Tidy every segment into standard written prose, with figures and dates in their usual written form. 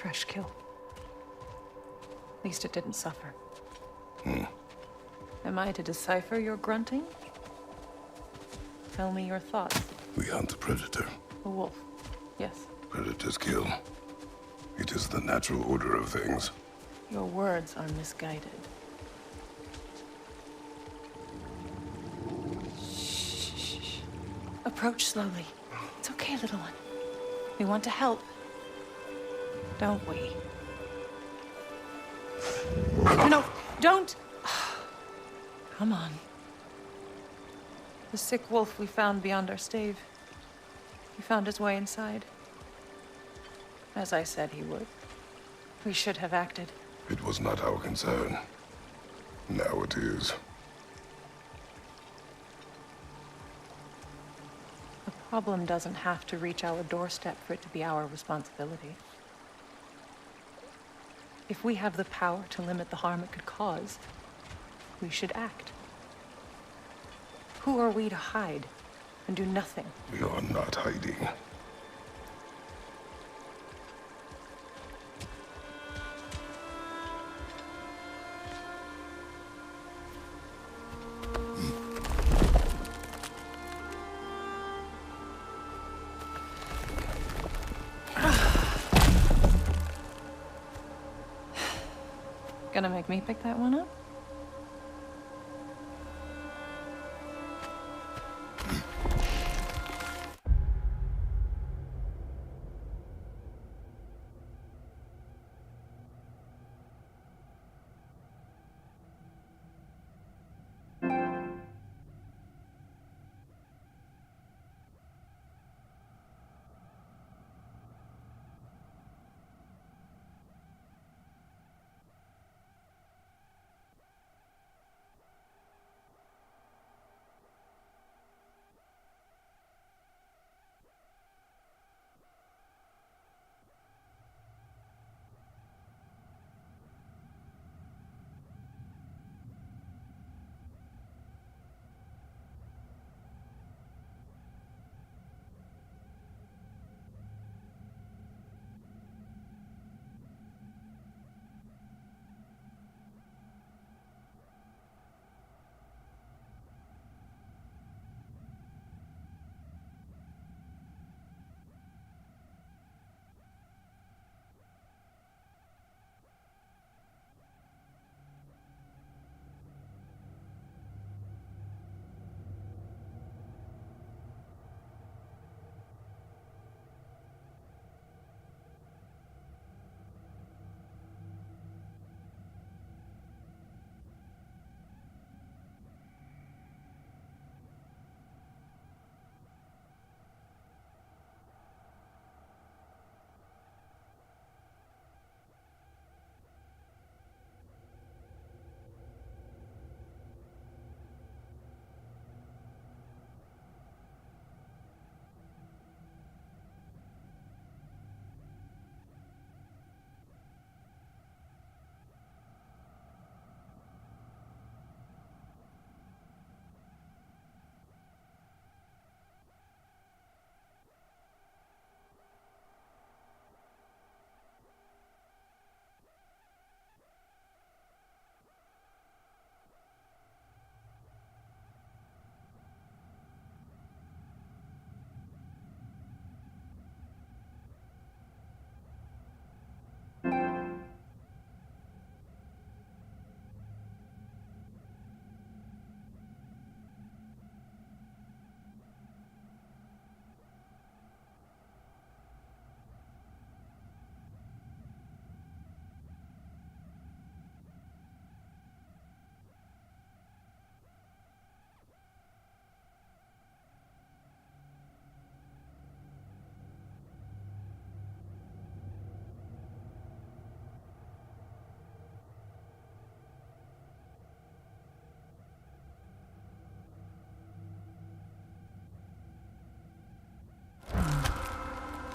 Fresh kill. At least it didn't suffer. Am I to decipher your grunting? Tell me your thoughts. We hunt the predator. A wolf. Yes. Predators kill. It is the natural order of things. Your words are misguided. Shh. Approach slowly. It's okay, little one. We want to help. Don't we? No, don't! Come on. The sick wolf we found beyond our stave. He found his way inside. As I said he would. We should have acted. It was not our concern. Now it is. The problem doesn't have to reach our doorstep for it to be our responsibility. If we have the power to limit the harm it could cause, we should act. Who are we to hide and do nothing? We are not hiding. Gonna make me pick that one up?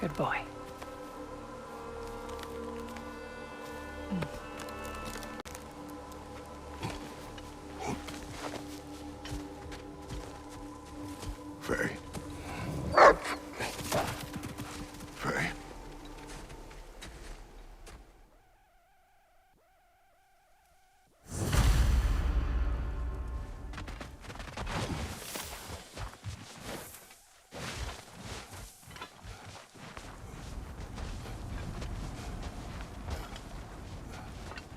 Good boy. Faye. Faye.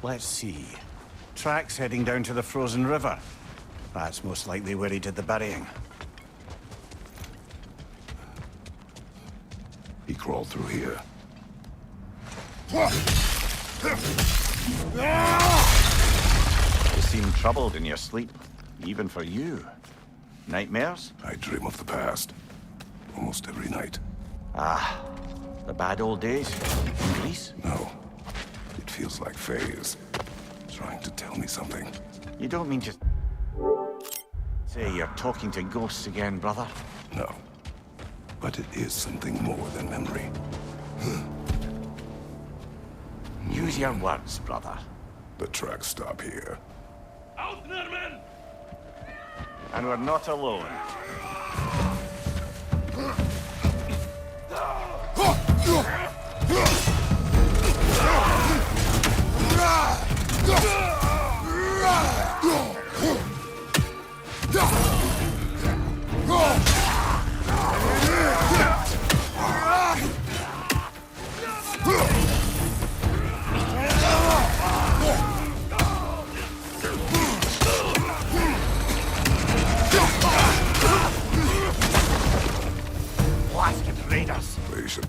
Let's see. Tracks heading down to the frozen river. That's most likely where he did the burying. He crawled through here. You seem troubled in your sleep, even for you. Nightmares? I dream of the past. Almost every night. Ah, the bad old days in Greece? No. It feels like Faye is trying to tell me something. You don't mean to say you're talking to ghosts again, brother? No. But it is something more than memory. Use your words, brother. The tracks stop here. And we're not alone. Blasted raiders! They should...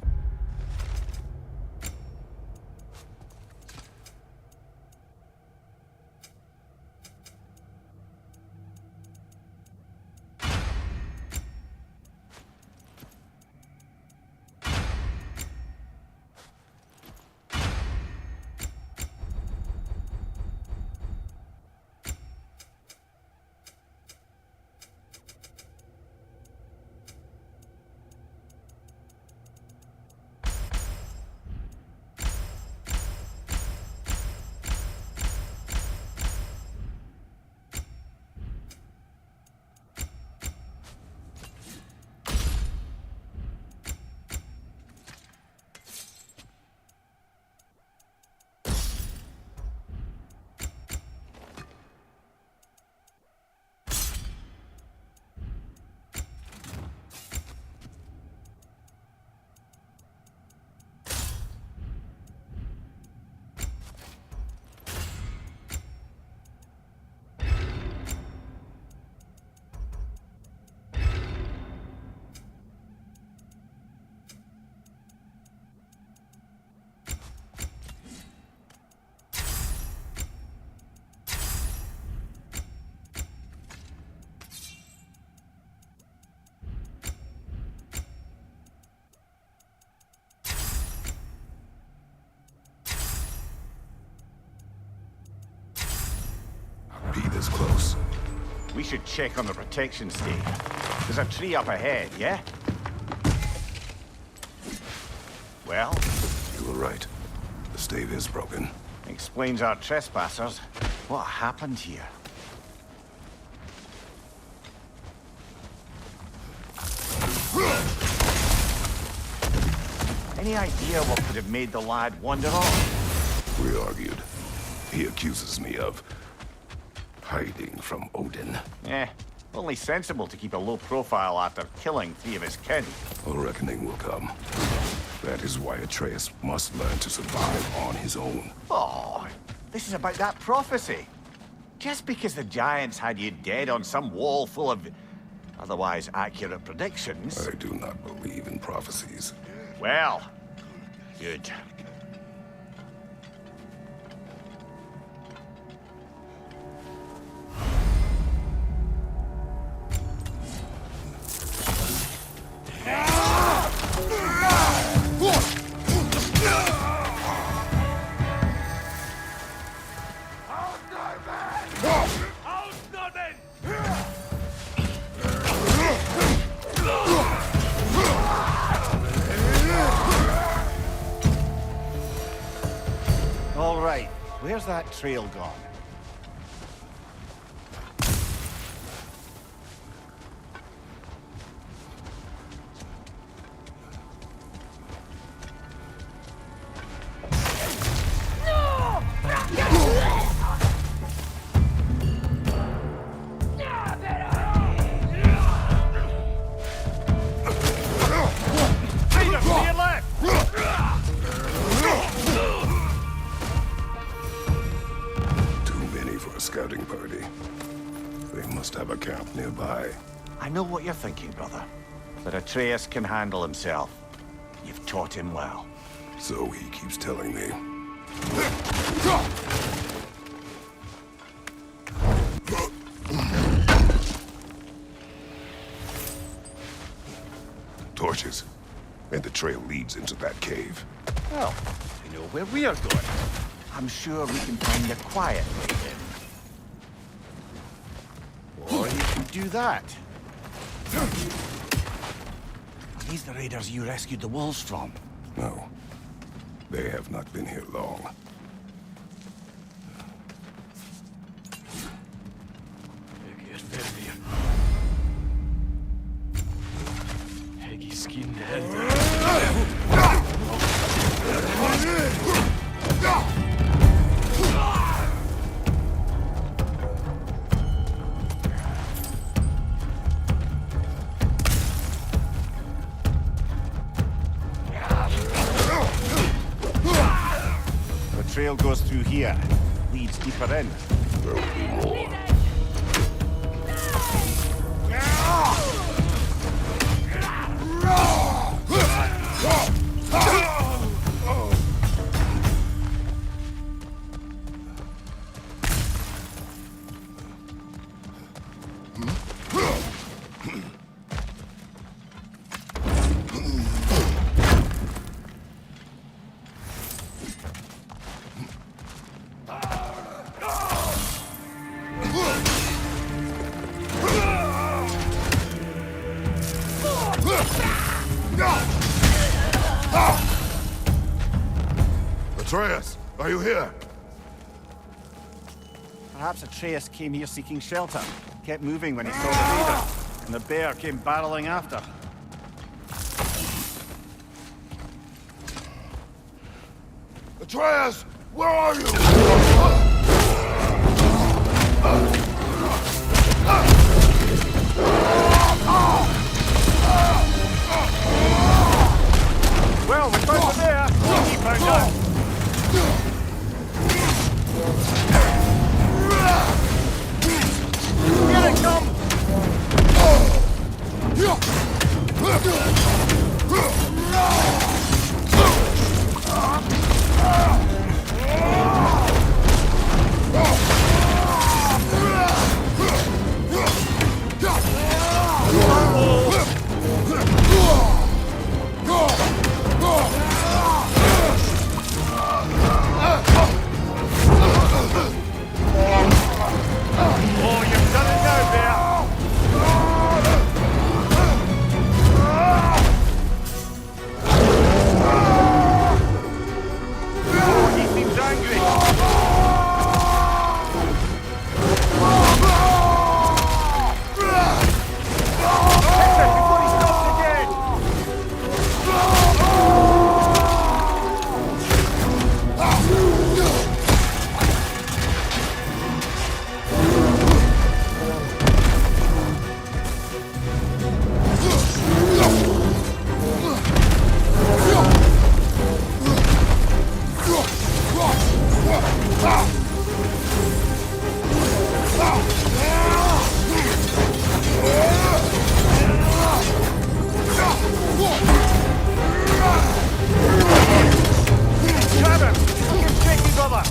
be this close. We should check on the protection stave. There's a tree up ahead, yeah? Well? You were right. The stave is broken. Explains our trespassers. What happened here? Any idea what could have made the lad wander off? We argued. He accuses me of hiding from Odin. Only sensible to keep a low profile after killing 3 of his kin. A reckoning will come. That is why Atreus must learn to survive on his own. Oh, this is about that prophecy. Just because the giants had you dead on some wall full of otherwise accurate predictions. I do not believe in prophecies. Well, good. All right, where's that trail gone? scouting party. They must have a camp nearby. I know what you're thinking, brother. But Atreus can handle himself. You've taught him well. So he keeps telling me. Torches. And the trail leads into that cave. Well, we know where we are going. I'm sure we can find a quiet way in. Or you can do that. Are these the raiders you rescued the wolves from? No. They have not been here long. The trail goes through here. Leads deeper in. There'll be more. Atreus, are you here? Perhaps Atreus came here seeking shelter. Kept moving when he saw the raiders. And the bear came barreling after. Atreus, where are you? Well, we found the bear. He found us. Here it comes! Oh, you've done it now, bear! Oh, he seems angry! Hit him before he stops again! Grab him! Get shaky, brother!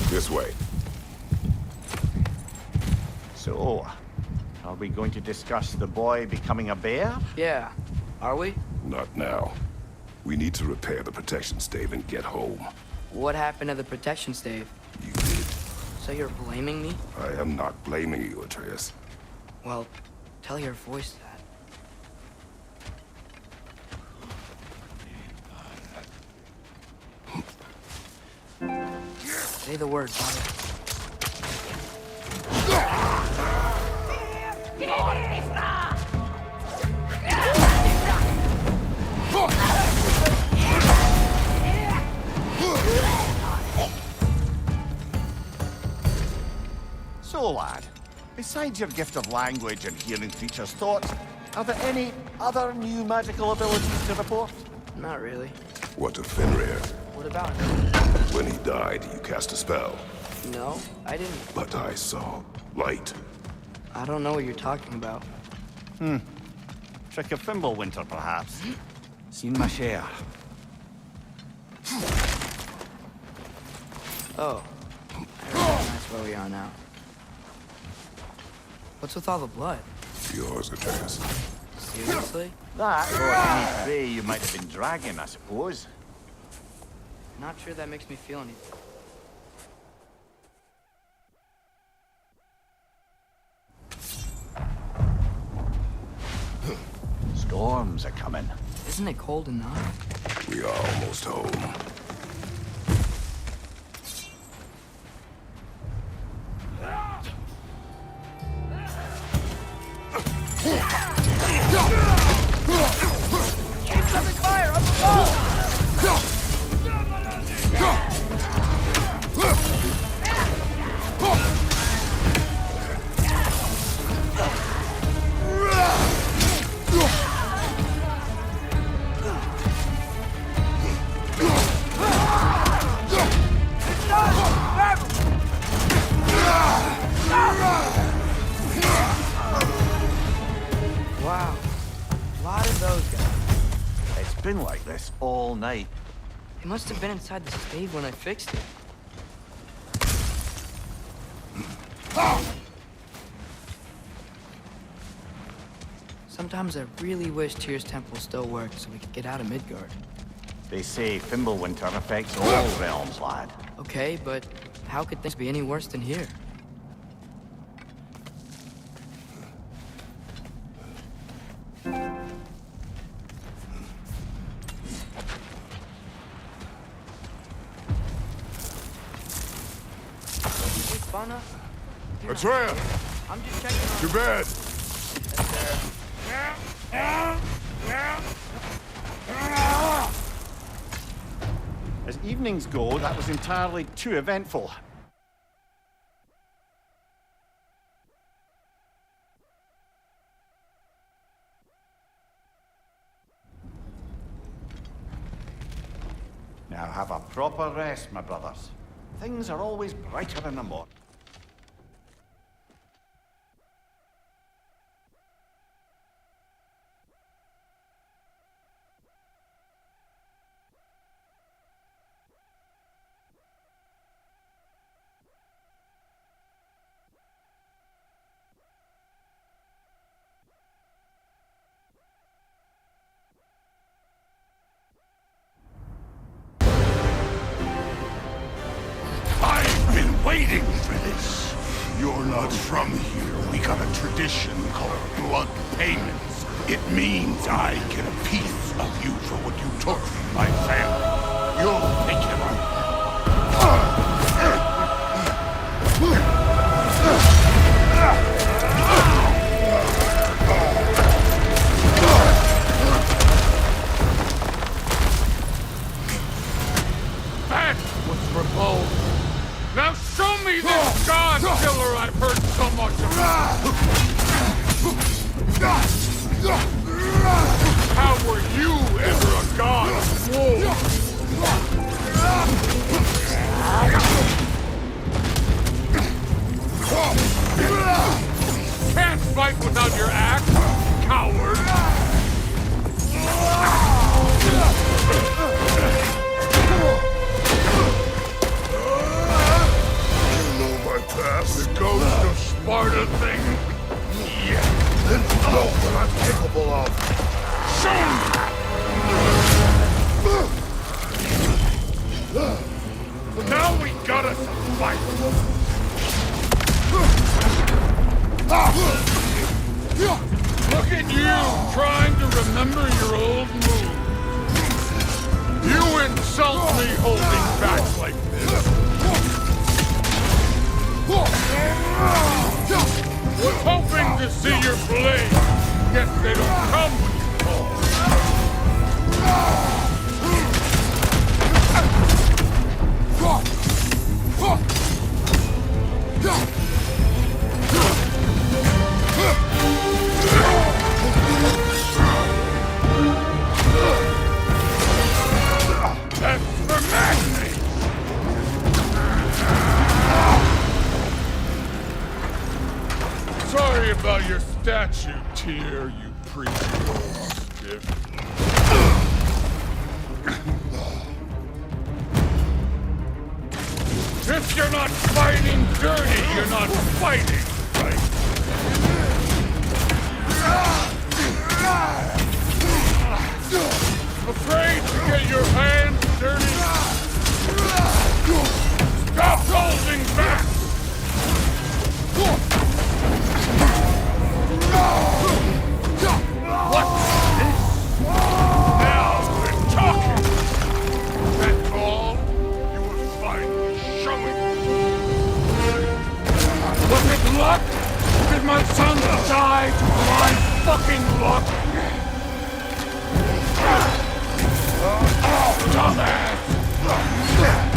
This way. So, are we going to discuss the boy becoming a bear? Yeah. Are we? Not now. We need to repair the protection stave and get home. What happened to the protection stave? You did. So you're blaming me? I am not blaming you, Atreus. Well, tell your voice that. Say the word, father. So, lad, besides your gift of language and hearing creatures' thoughts, are there any other new magical abilities to report? Not really. What of Fenrir? What about him? When he died, you cast a spell. No, I didn't. But I saw light. I don't know what you're talking about. Trick of Fimbulwinter, perhaps? Seen my share. Oh. I reckon that's where we are now. What's with all the blood? Yours, Atreus. Seriously? That, or any prey you might have been dragging, I suppose. Not sure that makes me feel anything. Storms are coming. Isn't it cold enough? We are almost home. Incoming fire up above! Wow. A lot of those guys. It's been like this all night. They must have been inside the stave when I fixed it. Sometimes I really wish Tyr's temple still worked so we could get out of Midgard. They say Fimbulwinter affects all realms, lad. Okay, but how could things be any worse than here? Hey, Fauna? Atreus! I'm just checking on... To bed! As evenings go, that was entirely too eventful. Now have a proper rest, my brothers. Things are always brighter in the morning. I've been waiting for this. You're not from here. We got a tradition called blood payments. It means I get a piece of you for what you took from my family. You'll pick him up. That was revolt. Now show me this god killer I've heard so much about! How were you ever a god of war? Can't fight without your axe, coward! The ghost of Sparta thing? Yeah. Then know what I'm capable of. Show me! Now we got us a fight. Look at you, trying to remember your old moves. You insult me holding back like this. Was hoping to see your blade. Guess they don't come when you call. That's for maddening! Sorry about your statue, Tyr, you pre-stiff. If you're not fighting dirty, you're not fighting, right? Afraid to get your hands dirty? Stop holding back! What's this? Now we're talking! That's all? You were finally showing. Was it luck? Did my son die to blind fucking luck? Dumbass!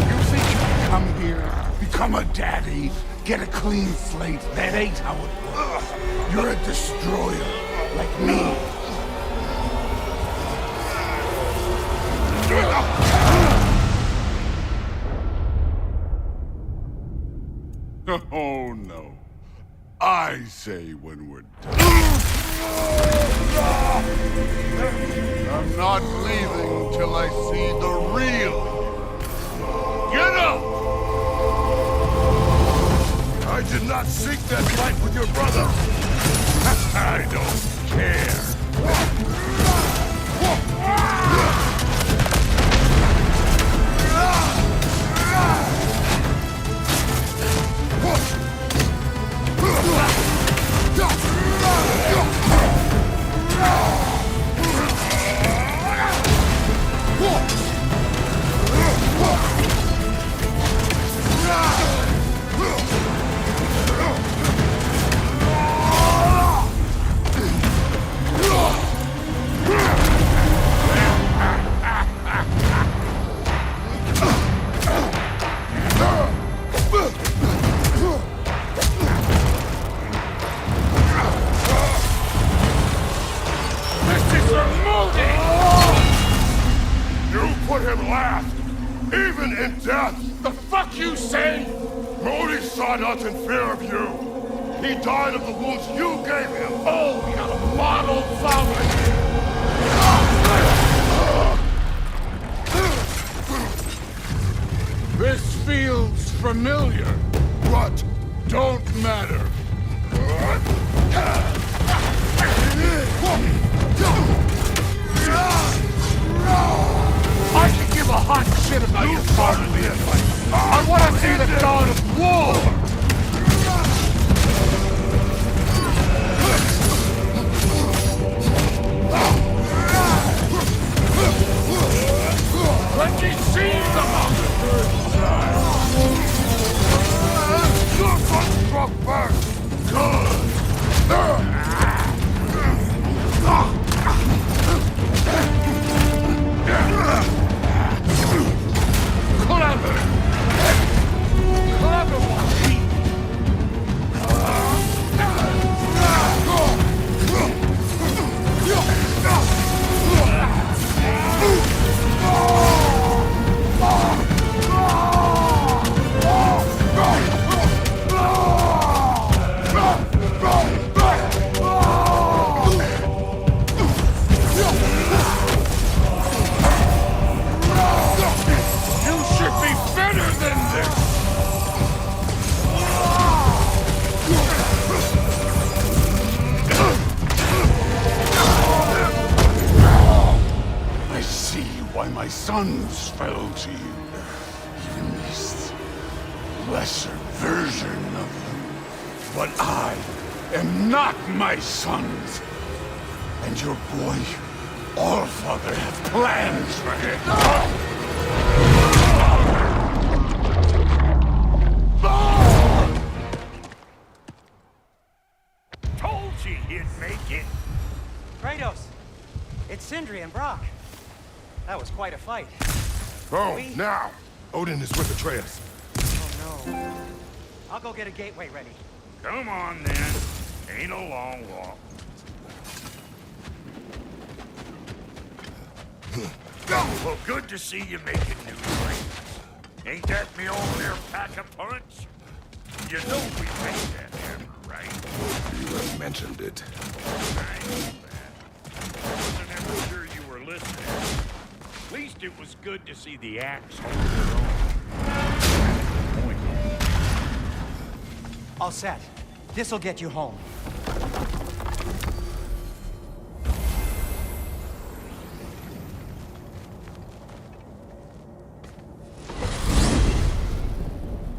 You think you can come here, become a daddy, get a clean slate? That ain't how it works. You're a destroyer, like me. Oh no. I say when we're done. I'm not leaving till I see the real. Get up! I did not seek that fight with your brother. I don't care. Put him last, even in death. The fuck you say? Modi saw not in fear of you. He died of the wounds you gave him. Oh, we got a model family. This feels familiar. What? Don't matter. I can give a hot shit about your part of this. I want to see the god of war! Let me see them on the third side! Your son struck first! Good! Clever! Clever one! My sons fell to you. Even this lesser version of them. But I am not my sons. And your boy, Allfather, has plans for him. Told you he'd make it. Kratos! It's Sindri and Brock. That was quite a fight. Oh, now! Odin is with Atreus. Oh no. I'll go get a gateway ready. Come on, then. Ain't a long walk. Well, good to see you making new friends. Ain't that me old there pack a punch? You know we made that hammer, right? You have mentioned it. I know that. Wasn't ever sure you were listening. At least it was good to see the axe hold their own. Point. All set. This'll get you home.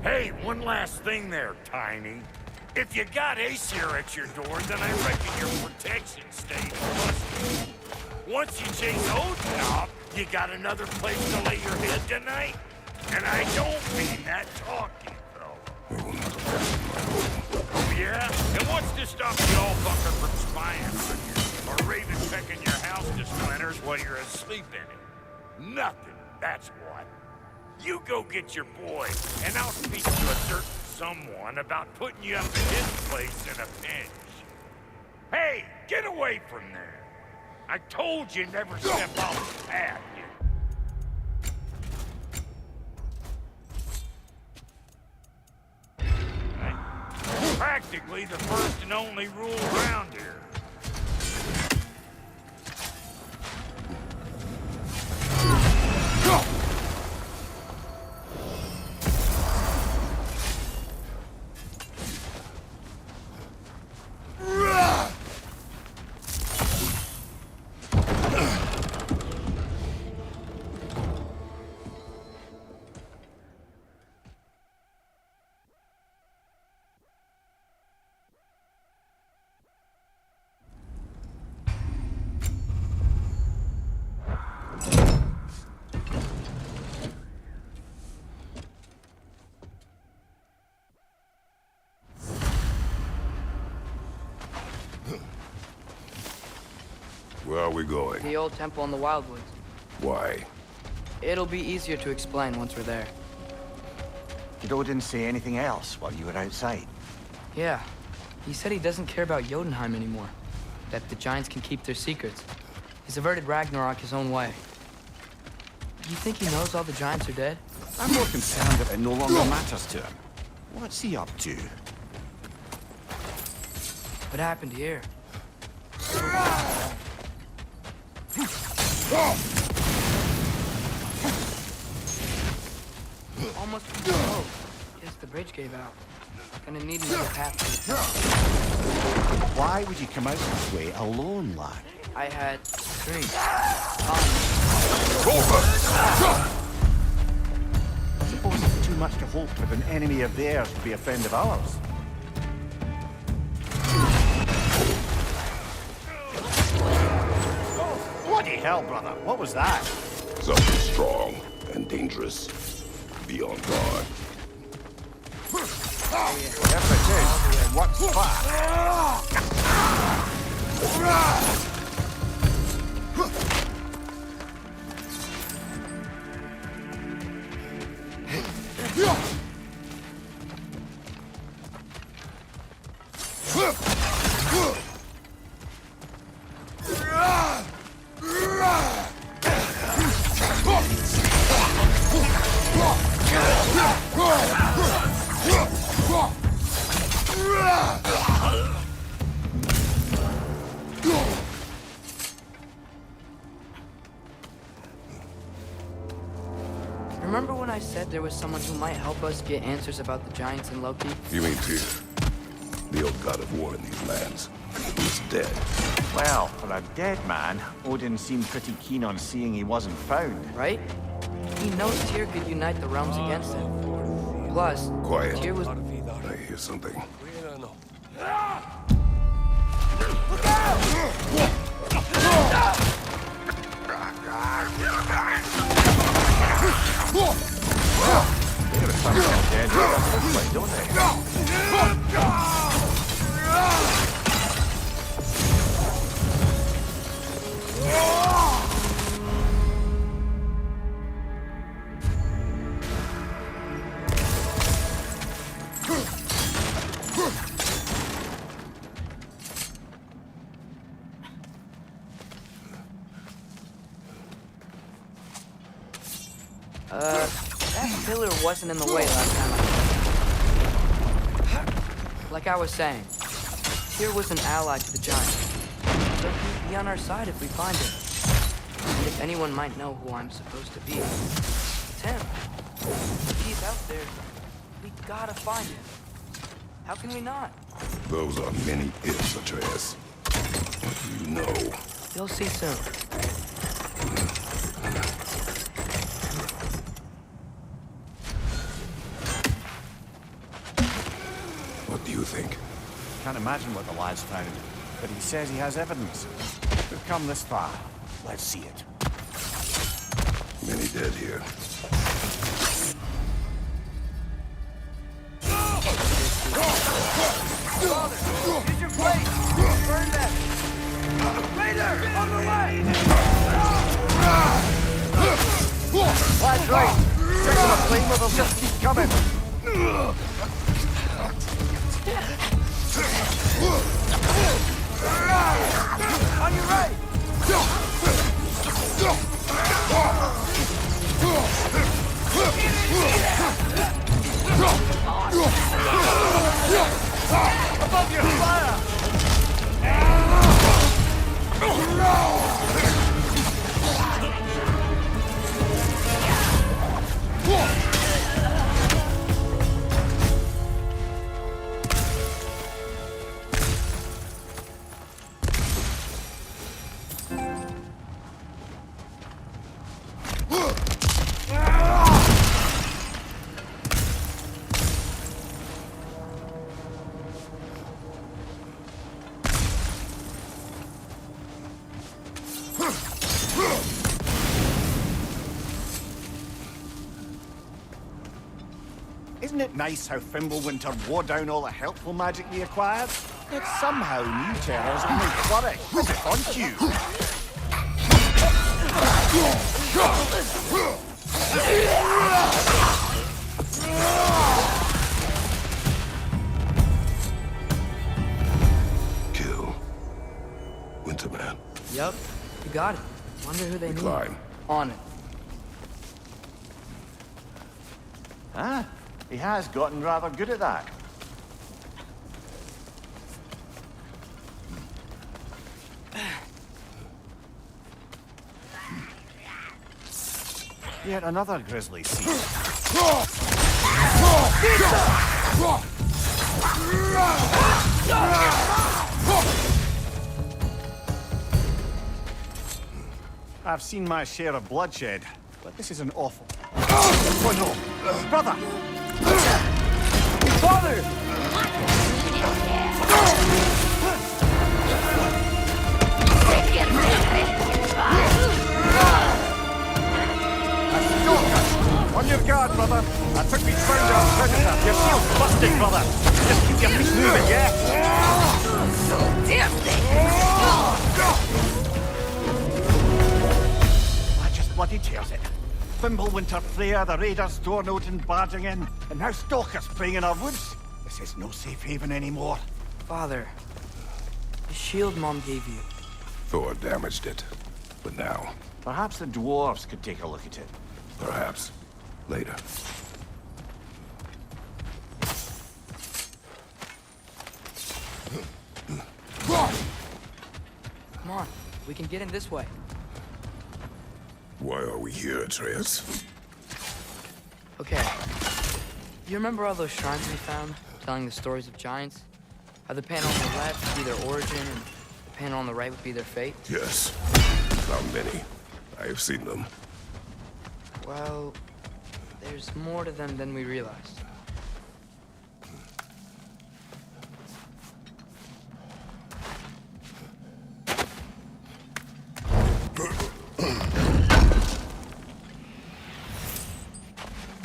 Hey, one last thing there, Tiny. If you got Aesir at your door, then I reckon your protection stays busted. Once you chase Odin off, you got another place to lay your head tonight? And I don't mean that talking, though. We will not abandon my home. Oh, yeah? And what's to stop you all fucker from spying on you? Or raven pecking your house to splinters while you're asleep in it? Nothing, that's what. You go get your boy, and I'll speak to a certain someone about putting you up in his place in a pinch. Hey, get away from there. I told you never step off the path, you. Practically the first and only rule around here. Where are we going? The old temple in the Wildwoods. Why? It'll be easier to explain once we're there. Did Odin say anything else while you were outside? Yeah. He said he doesn't care about Jotunheim anymore. That the giants can keep their secrets. He's averted Ragnarok his own way. You think he knows all the giants are dead? I'm more concerned that it no longer matters to him. What's he up to? What happened here? Almost close. Guess the bridge gave out. Gonna need another path. Why would you come out this way alone, lad? I had dreams. Suppose it's too much to hope that an enemy of theirs would be a friend of ours. Bloody hell, brother. What was that? Something strong and dangerous. Be on guard. Whatever it is, what's fast? Remember when I said there was someone who might help us get answers about the giants and Loki? You mean Tyr? The old god of war in these lands. He's dead. Well, for a dead man, Odin seemed pretty keen on seeing he wasn't found. Right? He knows Tyr could unite the realms against him. Plus, Quiet. Tyr was... I hear something. That pillar wasn't in the way last time Like I was saying, Tyr was an ally to the Giants. So he'd be on our side if we find him. And if anyone might know who I'm supposed to be, it's him. If he's out there, we gotta find him. How can we not? Those are many ifs, Atreus. What do you know? You'll see soon. What do you think? Can't imagine what the lad's found, but he says he has evidence. We've come this far. Let's see it. Many dead here. Father, use your blade! Burn them! Raider! On the way! Lad's right. Set them aflame or they'll just keep coming. On your right! Above your fire! Isn't it nice how Fimbulwinter wore down all the helpful magic we acquired? Yet somehow new terrors only flourish. As if on cue. Kill. Winterman. Yup, you got it. Wonder who they need. Climb. On it. Ah, he has gotten rather good at that. Yet another grisly scene. I've seen my share of bloodshed, but this is an awful... Oh no! Brother! Father! On your guard, brother! I took me found our predator. Your shield's busted, brother! Just keep your feet moving, yeah? That just bloody tears it. Fimbulwinter Freya, the raiders stormed out and barging in, and now stalkers preying in our woods. This is no safe haven anymore. Father, the shield Mom gave you. Thor damaged it. But now, Perhaps the dwarves could take a look at it. perhaps, later. Come on, we can get in this way. Why are we here, Atreus? Okay. You remember all those shrines we found, telling the stories of giants? How the panel on the left would be their origin, and the panel on the right would be their fate? Yes. Found many. I have seen them. Well, there's more to them than we realized.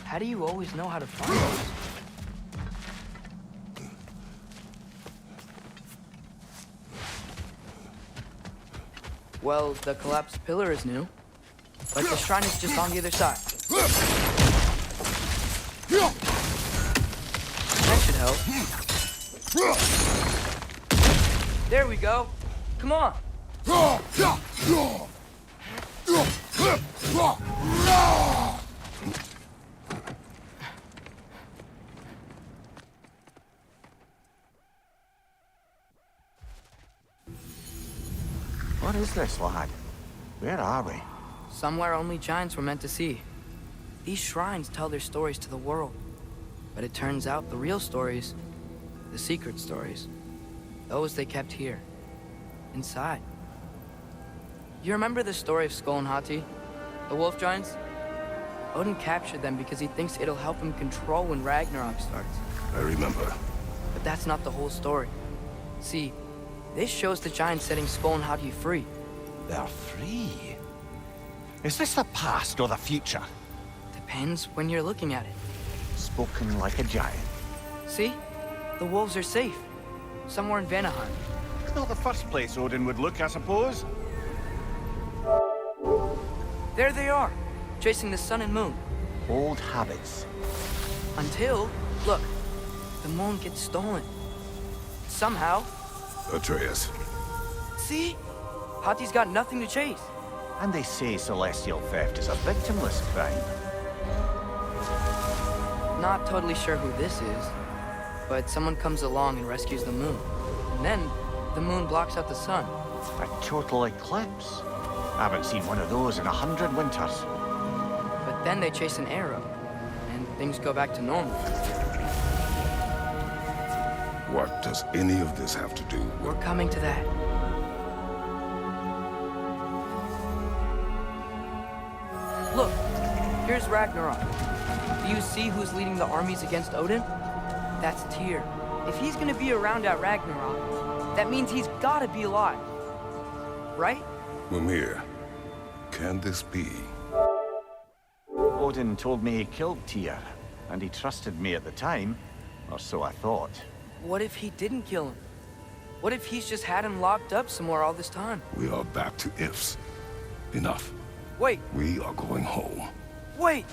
How do you always know how to find those? Well, the collapsed pillar is new, but the shrine is just on the other side. That should help. There we go. Come on. What is this, lad? Where are we? Somewhere only giants were meant to see. These shrines tell their stories to the world. But it turns out the real stories, the secret stories, those they kept here, inside. You remember the story of Skull and Hati, the wolf giants? Odin captured them because he thinks it'll help him control when Ragnarok starts. I remember. But that's not the whole story. See, this shows the giants setting Skull and Hati free. They're free. Is this the past or the future? Depends when you're looking at it. Spoken like a giant. See? The wolves are safe. Somewhere in Vanaheim. Not the first place Odin would look, I suppose. There they are, chasing the sun and moon. Old habits. Until, look, the moon gets stolen. Somehow. Atreus. See? Hati's got nothing to chase. And they say celestial theft is a victimless crime. Not totally sure who this is, but someone comes along and rescues the moon. And then, the moon blocks out the sun. A total eclipse. I haven't seen one of those in 100 winters. But then they chase an arrow, and things go back to normal. What does any of this have to do with... We're coming to that. Look, here's Ragnarok. Do you see who's leading the armies against Odin? That's Tyr. If he's gonna be around at Ragnarok, that means he's gotta be alive. Right? Mimir, can this be? Odin told me he killed Tyr, and he trusted me at the time, or so I thought. What if he didn't kill him? What if he's just had him locked up somewhere all this time? We are back to ifs. Enough. Wait, We are going home. wait!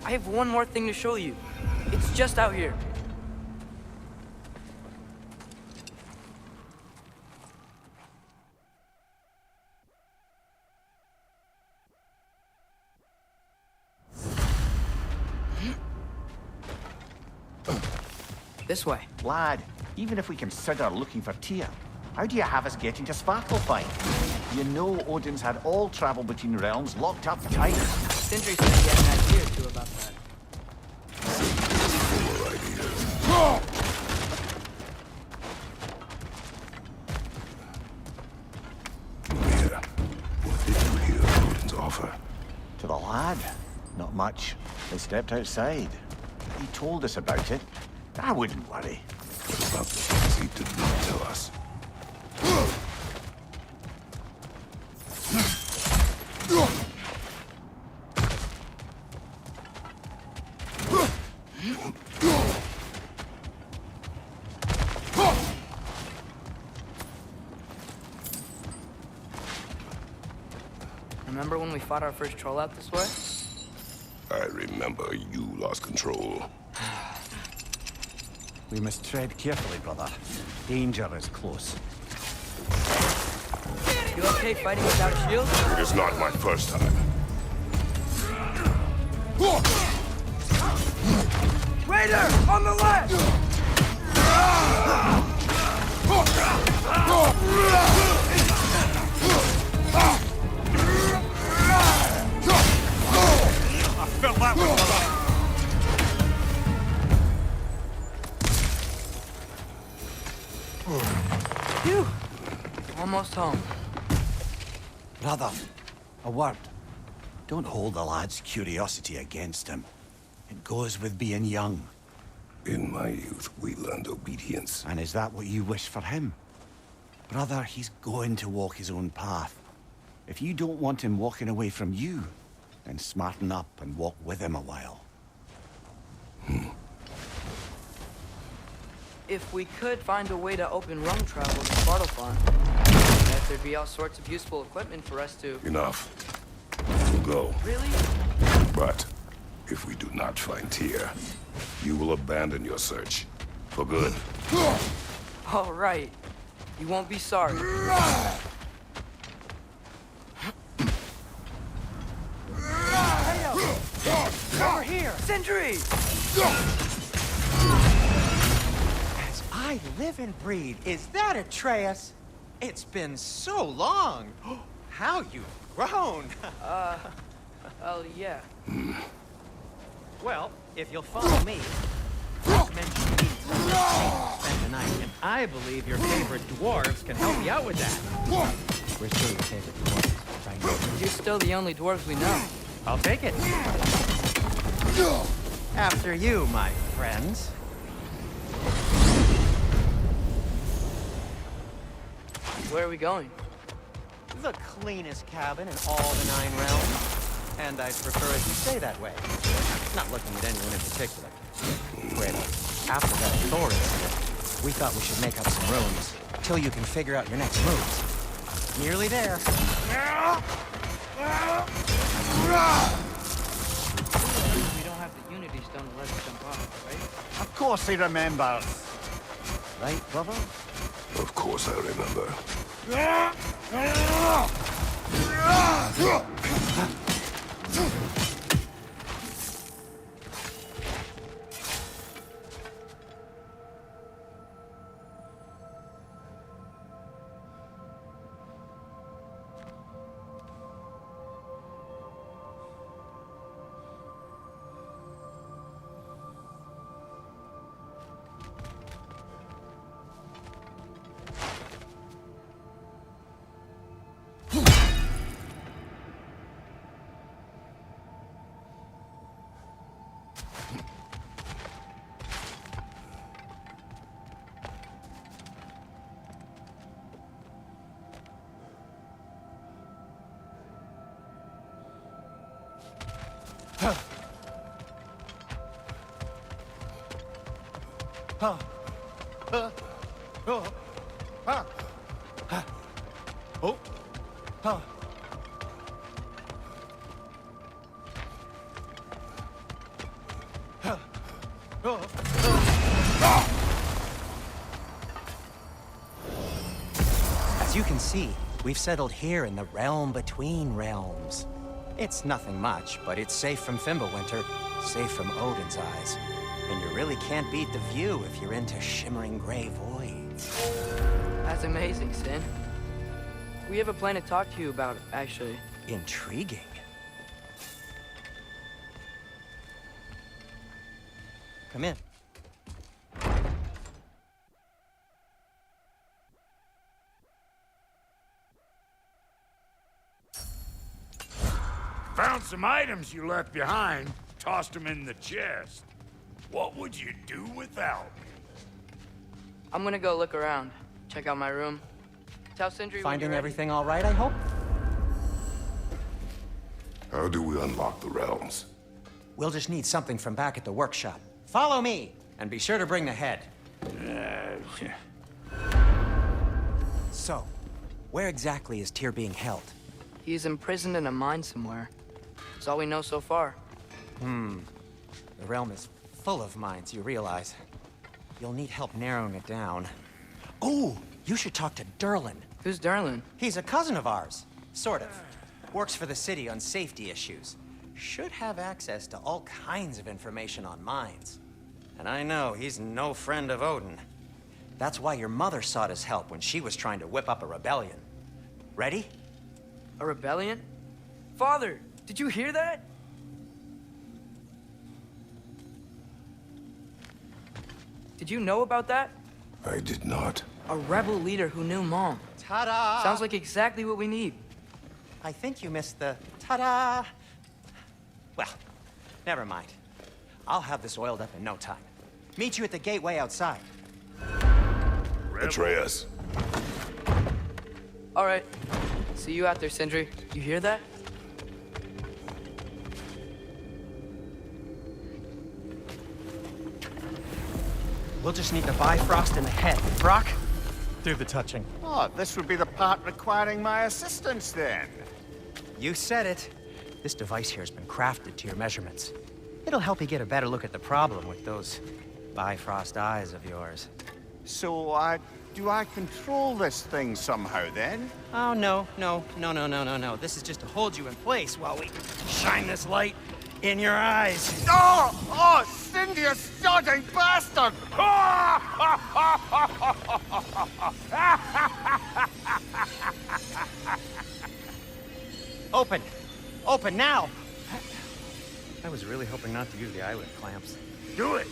I have one more thing to show you. It's just out here. This way. Lad, even if we consider looking for Tyr, how do you have us getting to Svartalfheim? You know Odin's had all travel between realms locked up tight. Sindri said he had an idea or two about that. Full of ideas. Mimir, what did you hear of Odin's offer? To the lad, not much. They stepped outside. He told us about it. I wouldn't worry. What about the things he did not tell us? Remember when we fought our first troll out this way? I remember you lost control. We must tread carefully, brother. Danger is close. You okay fighting without a shield? It is not my first time. Raider! On the left! I felt that one, brother. Phew! Almost home. Brother, a word. Don't hold the lad's curiosity against him. It goes with being young. In my youth, we learned obedience. And is that what you wish for him? Brother, he's going to walk his own path. If you don't want him walking away from you, then smarten up and walk with him a while. If we could find a way to open rum travel to Svartalfheim, I bet there'd be all sorts of useful equipment for us to... Enough. We'll go. Really? But if we do not find Tyr, you will abandon your search. For good. All right. You won't be sorry. Over here! Sindri! As I live and breathe, is that Atreus? It's been so long. How you've grown. Well, yeah. Well, if you'll follow me, Brock mentioned you need to spend the night, and I believe your favorite dwarves can help you out with that. We're still your favorite dwarves, right? You're still the only dwarves we know. I'll take it. After you, my friends. Where are we going? The cleanest cabin in all the 9 realms. And I'd prefer if you stay that way. Not looking at anyone in particular. Kratos, after that Thor incident, we thought we should make up some rooms till you can figure out your next moves. Nearly there. We don't have the Unity Stone to let us jump off, right? Of course he remembers. Right, brother? Of course I remember. As you can see, we've settled here in the realm between realms. It's nothing much, but it's safe from Fimbulwinter, safe from Odin's eyes. And you really can't beat the view if you're into shimmering gray voids. That's amazing, Sin. We have a plan to talk to you about, actually. Intriguing. Come in. Found some items you left behind, tossed them in the chest. What would you do without me? I'm gonna go look around, check out my room. Tell Sindri when Finding you're ready. everything all right, I hope? How do we unlock the realms? We'll just need something from back at the workshop. Follow me, and be sure to bring the head. So, where exactly is Tyr being held? He's imprisoned in a mine somewhere. That's all we know so far. The realm is full of mines, you realize. You'll need help narrowing it down. Oh, you should talk to Durlin. Who's Darlin? He's a cousin of ours. Sort of. Works for the city on safety issues. Should have access to all kinds of information on mines. And I know he's no friend of Odin. That's why your mother sought his help when she was trying to whip up a rebellion. Ready? A rebellion? Father, did you hear that? Did you know about that? I did not. A rebel leader who knew Mom. Ta-da! Sounds like exactly what we need. I think you missed the ta-da. Well, never mind. I'll have this oiled up in no time. Meet you at the gateway outside. Atreus. All right. See you out there, Sindri. You hear that? We'll just need the Bifrost in the head. Brock, do the touching. Oh, this would be the part requiring my assistance then. You said it. This device here has been crafted to your measurements. It'll help you get a better look at the problem with those Bifrost eyes of yours. So, do I control this thing somehow then? Oh, no. This is just to hold you in place while we shine this light in your eyes. Oh, Cindy, you sodding bastard! Open! Open now! I was really hoping not to use the eyelid clamps. Do it!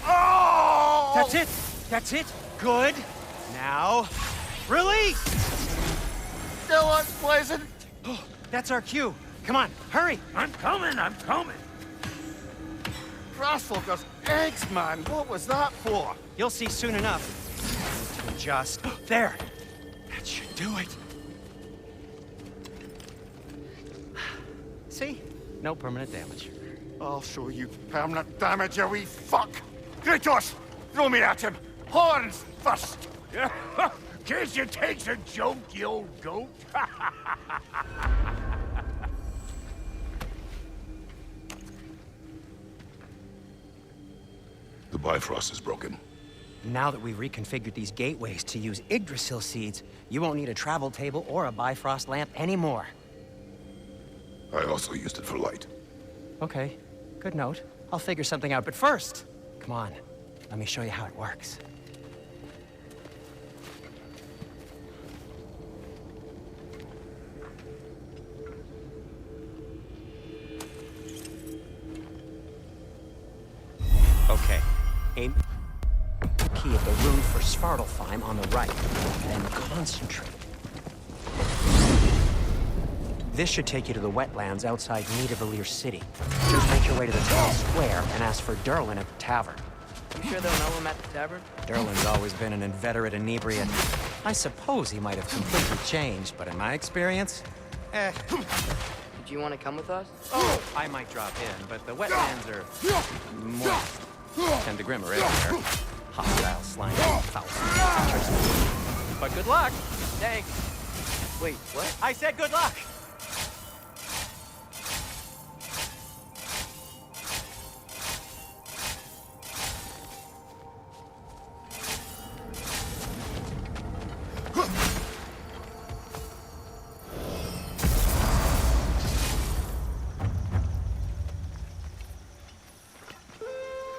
Oh! That's it! That's it! Good! Now, release! Still unpleasant. That's our cue. Come on, hurry! I'm coming, I'm coming! Grassloggers, eggs, man. What was that for? You'll see soon enough. I need to adjust. There! That should do it. See? No permanent damage. I'll show you permanent damage, you wee fuck. Kratos, throw me at him. Horns first. Guess you takes a joke, you old goat. The Bifrost is broken. Now that we've reconfigured these gateways to use Yggdrasil seeds, you won't need a travel table or a Bifrost lamp anymore. I also used it for light. Okay, good note. I'll figure something out, but first, come on, let me show you how it works. Okay, aim key at the rune for Svartalfheim on the right, then concentrate. This should take you to the wetlands outside Nidavellir City. Just make your way to the town square and ask for Durlin at the tavern. You sure they'll know him at the tavern? Durlin's always been an inveterate inebriate. I suppose he might have completely changed, but in my experience, Did you want to come with us? oh, I might drop in, but the wetlands are moist and the grim are everywhere. Hostile, slimy, foul creatures. But good luck. Thanks. Wait, what? I said good luck.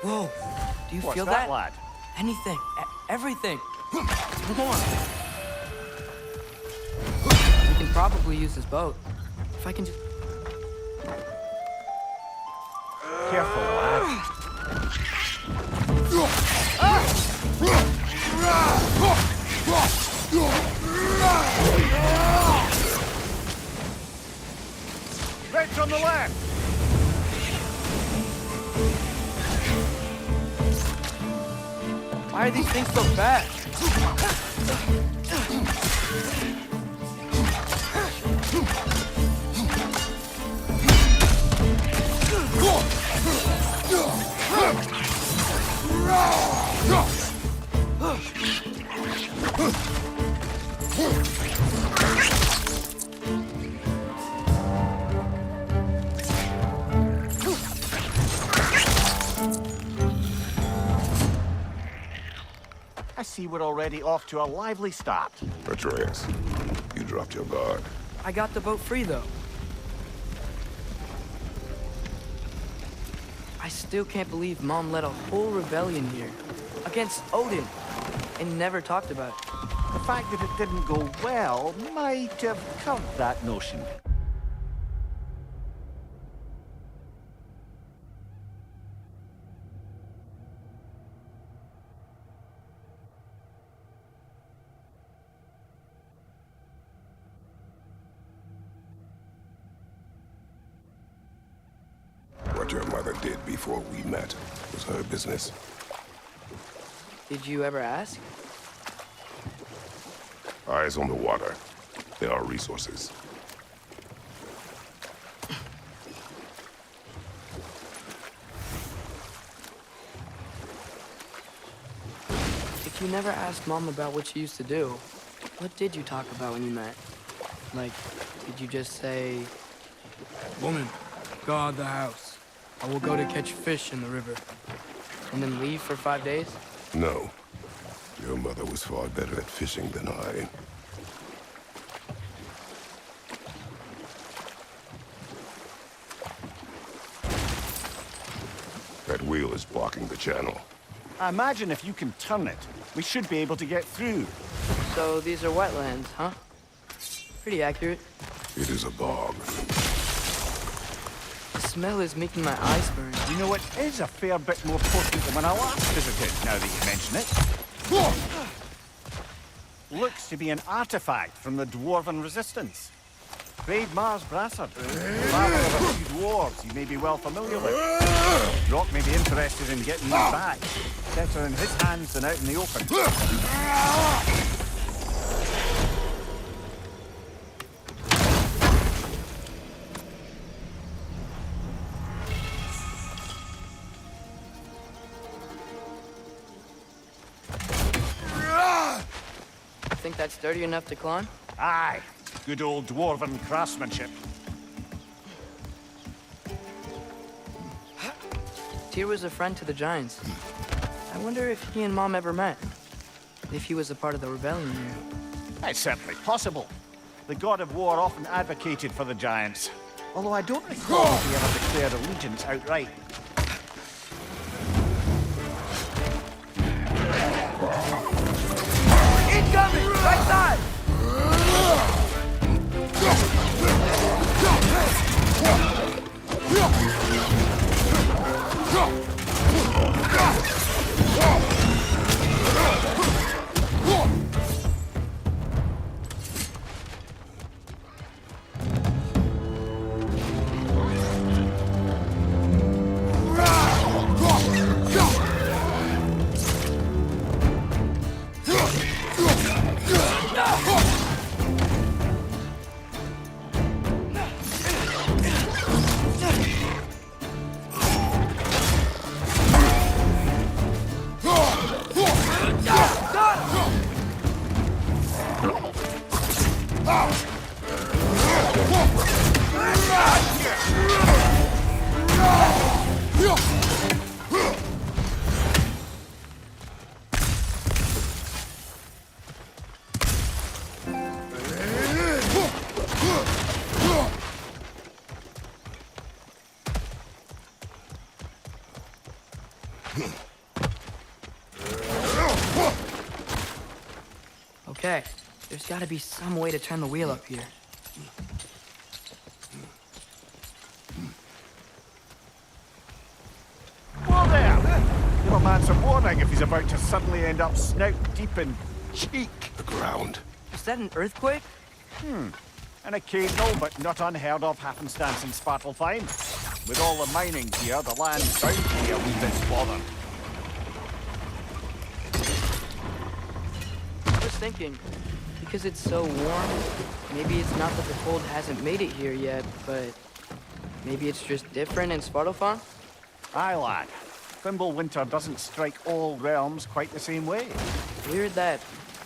Whoa, do you What's feel that, that? lad? Anything, everything. Come on. We can probably use this boat. If I can just... Careful, lad. Right on the left. Why are these things so fast? I see we're already off to a lively start. Atreus, you dropped your guard. I got the boat free, though. I still can't believe Mom led a whole rebellion here. Against Odin. And never talked about it. The fact that it didn't go well might have covered that notion. What your mother did before we met was her business. Did you ever ask? Eyes on the water. There are resources. If you never asked Mom about what she used to do, what did you talk about when you met? Like, did you just say... Woman, guard the house. I will go to catch fish in the river. And then leave for 5 days? No. Your mother was far better at fishing than I. That wheel is blocking the channel. I imagine if you can turn it, we should be able to get through. So these are wetlands, huh? Pretty accurate. It is a bog. The smell is making my eyes burn. You know, it is a fair bit more potent than when I last visited, now that you mention it. Looks to be an artifact from the Dwarven Resistance. Raid Mars Brassard, father of a few dwarves you may be well familiar with. Rock may be interested in getting these back. Better in his hands than out in the open. Think that's sturdy enough to climb? Aye, good old Dwarven craftsmanship. Tyr was a friend to the Giants. I wonder if he and Mom ever met. If he was a part of the rebellion here. It's certainly possible. The god of war often advocated for the Giants. Although I don't recall if he ever declared allegiance outright. Incoming! Right side! Okay, there's gotta be some way to turn the wheel up here. Whoa there! Give a man some warning if he's about to suddenly end up snout deep in cheek. The ground. Is that an earthquake? An occasional but not unheard of happenstance in Svartalfheim. With all the mining here, the land's bound to be a wee bit bothered. I was thinking, because it's so warm, maybe it's not that the cold hasn't made it here yet, but maybe it's just different in Svartalfheim? Aye, lad. Fimbulwinter doesn't strike all realms quite the same way. Weird that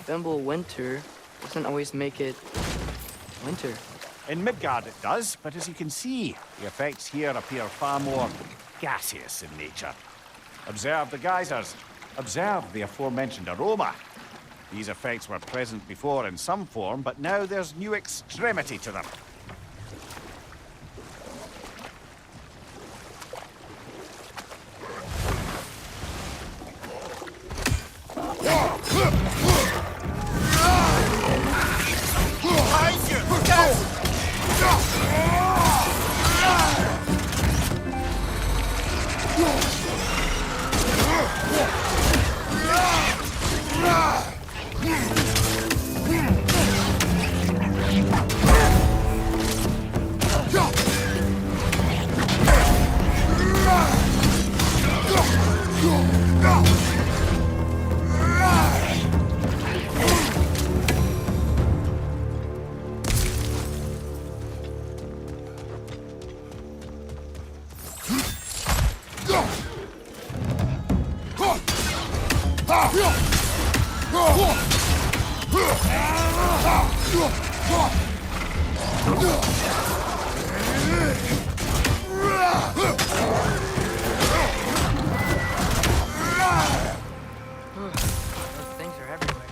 Fimbulwinter doesn't always make it winter. In Midgard it does, but as you can see, the effects here appear far more gaseous in nature. Observe the geysers. Observe the aforementioned aroma. These effects were present before in some form, but now there's new extremity to them. Those things are everywhere.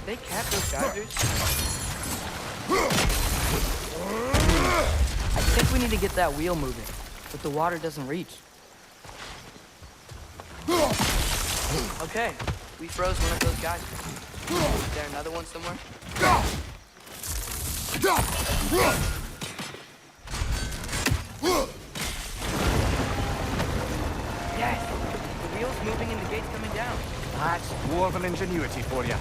Did they cap those geysers? I think we need to get that wheel moving, but the water doesn't reach. Okay, we froze one of those geysers. Is there another one somewhere? Yes! The wheel's moving and the gate's coming down. That's dwarven ingenuity for you.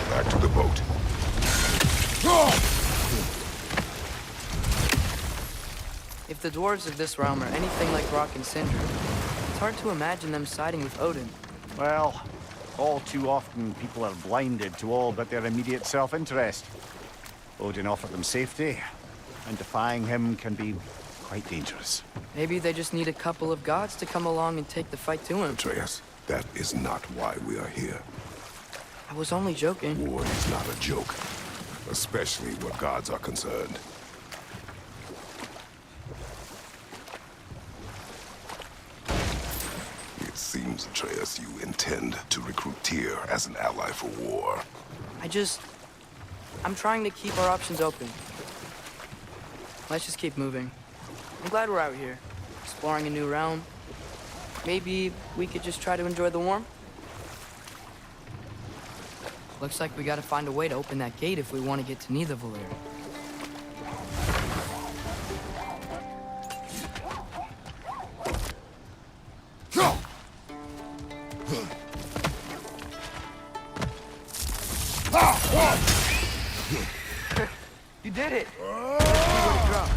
Back to the boat. If the dwarves of this realm are anything like Rock and Cinder, it's hard to imagine them siding with Odin. Well, all too often people are blinded to all but their immediate self-interest. Odin offered them safety, and defying him can be quite dangerous. Maybe they just need a couple of gods to come along and take the fight to him. Atreus, that is not why we are here. I was only joking. War is not a joke, especially where gods are concerned. It seems, Atreus, you intend to recruit Tyr as an ally for war. I'm trying to keep our options open. Let's just keep moving. I'm glad we're out here, exploring a new realm. Maybe we could just try to enjoy the warmth? Looks like we gotta find a way to open that gate if we want to get to Nidavellir. You did it! Let's see what it drops.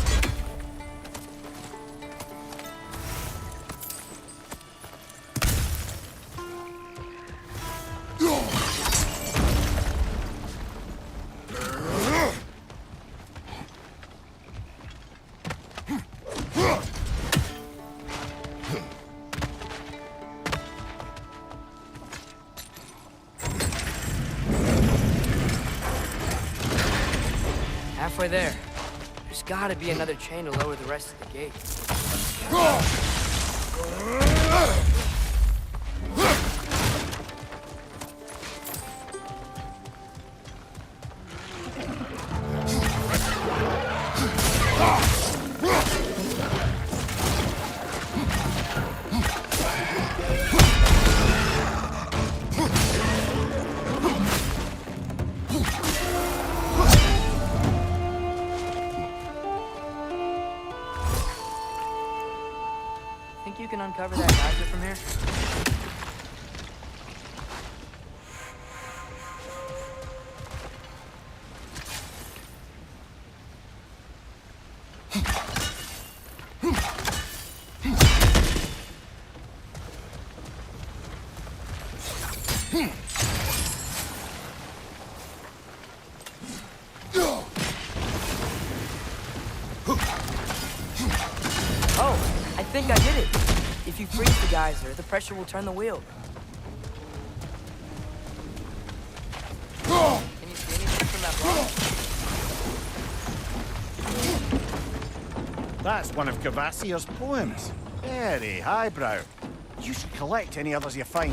Halfway there. There's gotta be another chain to lower the rest of the gate. Think you can uncover that geyser from here? Oh, I think I did it. If you freeze the geyser, the pressure will turn the wheel. Can you see anything from that rock? That's one of Kvasir's poems. Very highbrow. You should collect any others you find.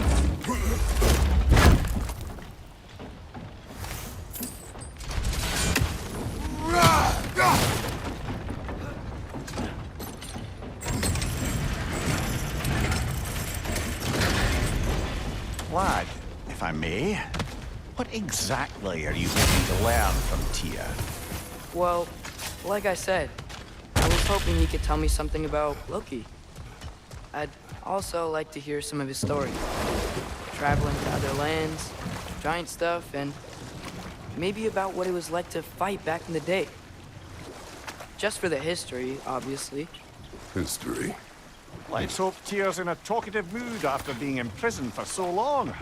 Lad, if I may, what exactly are you hoping to learn from Tyr? Well, like I said, I was hoping he could tell me something about Loki. I'd also like to hear some of his stories. Traveling to other lands, giant stuff, and maybe about what it was like to fight back in the day. Just for the history, obviously. History. Let's hope Tyr's in a talkative mood after being imprisoned for so long.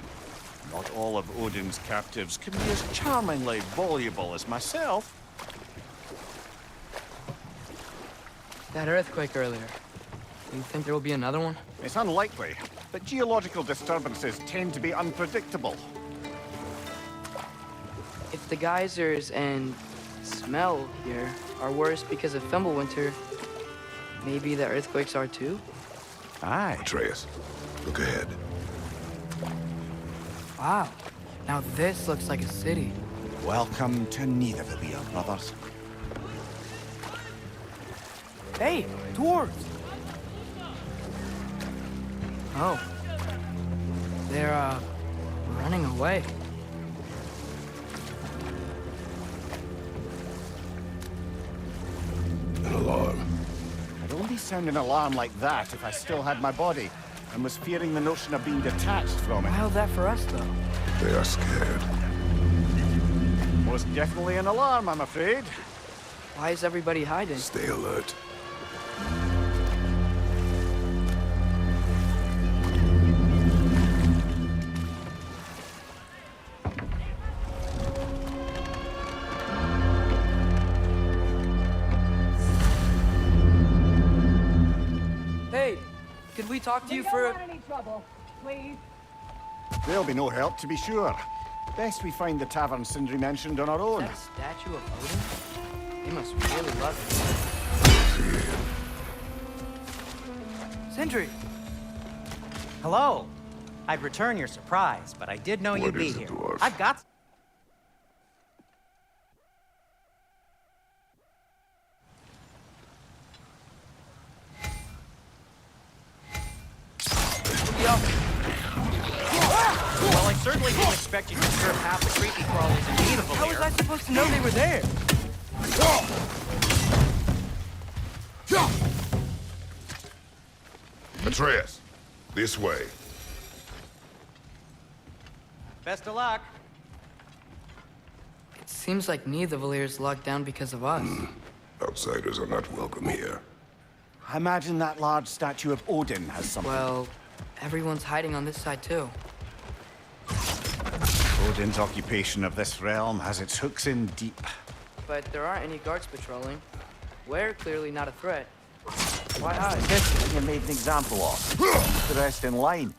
Not all of Odin's captives can be as charmingly voluble as myself. That earthquake earlier. Do you think there will be another one? It's unlikely, but geological disturbances tend to be unpredictable. If the geysers and smell here are worse because of Fimbulwinter, maybe the earthquakes are too? Aye. Atreus, look ahead. Wow. Now this looks like a city. Welcome to Nidavellir, brothers. Hey, dwarves! Oh. They're, running away. sound an alarm like that if I still had my body and was fearing the notion of being detached from it. How's that for us, though? They are scared. Most definitely an alarm, I'm afraid. Why is everybody hiding? Stay alert. Hey, could we talk to you for a... any trouble, please. There'll be no help, to be sure. Best we find the tavern Sindri mentioned on our own. That statue of Odin? They must really love it. Sindri! Hello. I'd return your surprise, but I did know you'd What be is it, here. dwarf? I've got... Well, I certainly didn't expect you to serve half the creepy crawlies amenable How was here. I supposed to know they were there? Atreus, this way. Best of luck. It seems like neither Valyr's locked down because of us. Outsiders are not welcome here. I imagine that large statue of Odin has something. Well, everyone's hiding on this side, too. Odin's occupation of this realm has its hooks in deep. But there aren't any guards patrolling. We're clearly not a threat. Why hide? This you made an example of. Keep the rest in line.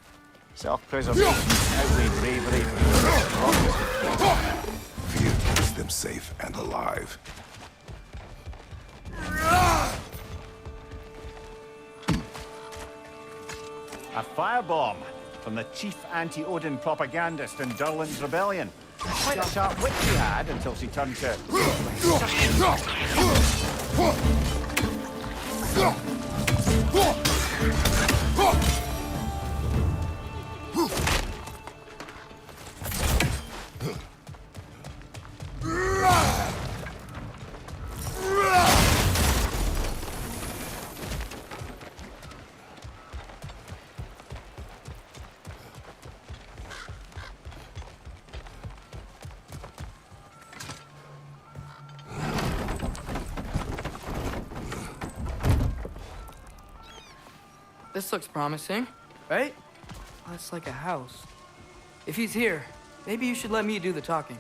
Self-preservation outweigh bravery. Fear keeps them safe and alive. A firebomb from the chief anti-Odin propagandist in Durlin's rebellion. Quite a sharp wit she had until she turned to... This looks promising, right? That's like a house. If he's here, maybe you should let me do the talking.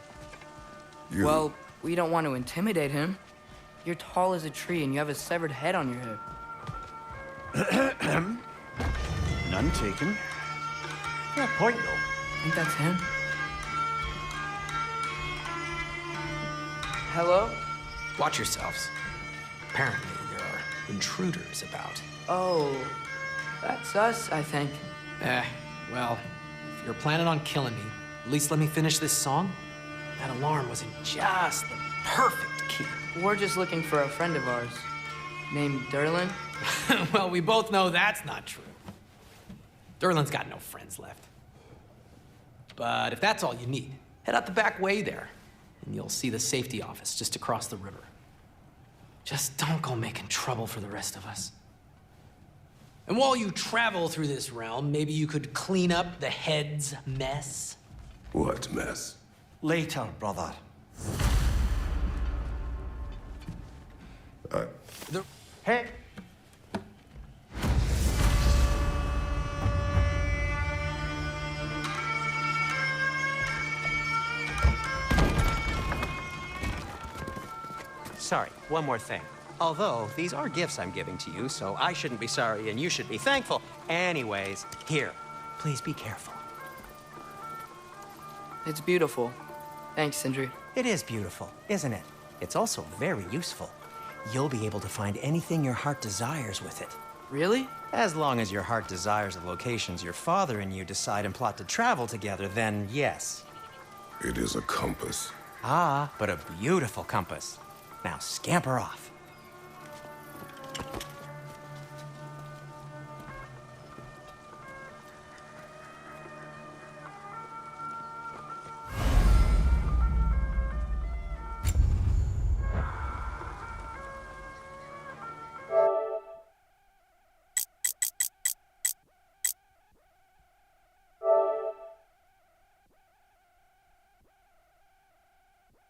You... Well, we don't want to intimidate him. You're tall as a tree and you have a severed head on your head. None taken. Fair point, though. Think that's him? Hello? Watch yourselves. Apparently, there are intruders about. Oh, that's us, I think. Well, if you're planning on killing me, at least let me finish this song. That alarm was in just the perfect key. We're just looking for a friend of ours, named Durlin. Well, we both know that's not true. Durlin's got no friends left. But if that's all you need, head out the back way there, and you'll see the safety office just across the river. Just don't go making trouble for the rest of us. And while you travel through this realm, maybe you could clean up the head's mess. What mess? Later, brother. Hey! Sorry, one more thing. Although, these are gifts I'm giving to you, so I shouldn't be sorry and you should be thankful. Anyways, here, please be careful. It's beautiful. Thanks, Sindri. It is beautiful, isn't it? It's also very useful. You'll be able to find anything your heart desires with it. Really? As long as your heart desires the locations your father and you decide and plot to travel together, then yes. It is a compass. Ah, but a beautiful compass. Now scamper off.